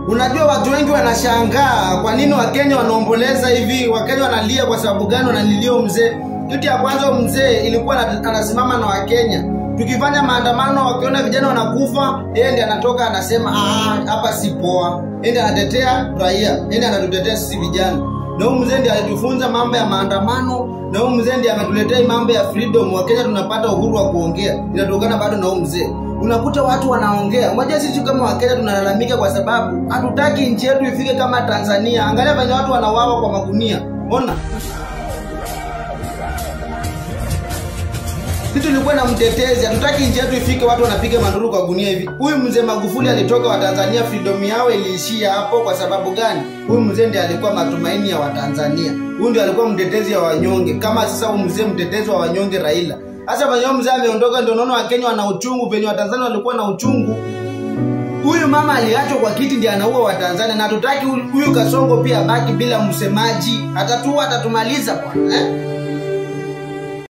Unajua watu wengi wanashangaa kwa nini Wakenya wanaomboleza hivi, Wakenya wanalia kwa sababu gani wanalilia mzee. Kitu ya kwanza mzee ilikuwa anasimama na Wakenya. Tukifanya maandamano wakiona vijana wanakufa, yeye ndiye anatoka anasema hapa si poa. Yeye ndiye anatetea raia, yeye ndiye anatutetea sisi vijana. Na huyu mzee ndiye alitufunza mambo ya maandamano, na huyu mzee ndiye ametuletea mambo ya freedom. Wakenya tunapata uhuru wa kuongea. Inatokana bado na huyu mzee. Unakuta watu wanaongea. Mmoja sisi kama Wakenya tunalalamika kwa sababu hatutaki nchi yetu ifike kama Tanzania. Angalia venye watu wanauawa kwa magunia. Ona. Sisi tulikuwa na mtetezi, hatutaki nchi yetu ifike watu wanapiga manduru kwa gunia hivi. Huyu mzee Magufuli alitoka wa Tanzania, freedom yao iliishia hapo kwa sababu gani? Huyu mzee ndiye alikuwa matumaini ya Watanzania. Huyu ndiye alikuwa mtetezi wa wanyonge. Kama sasa huyu mzee mtetezi wa wanyonge Raila. Sasa venye mzee ameondoka ndio unaona Wakenya wana uchungu, venye Watanzania walikuwa na uchungu. Huyu mama aliachwa kwa kiti ndiye anaua Watanzania, na hatutaki huyu Kasongo pia baki bila msemaji. Atatumaliza bwana,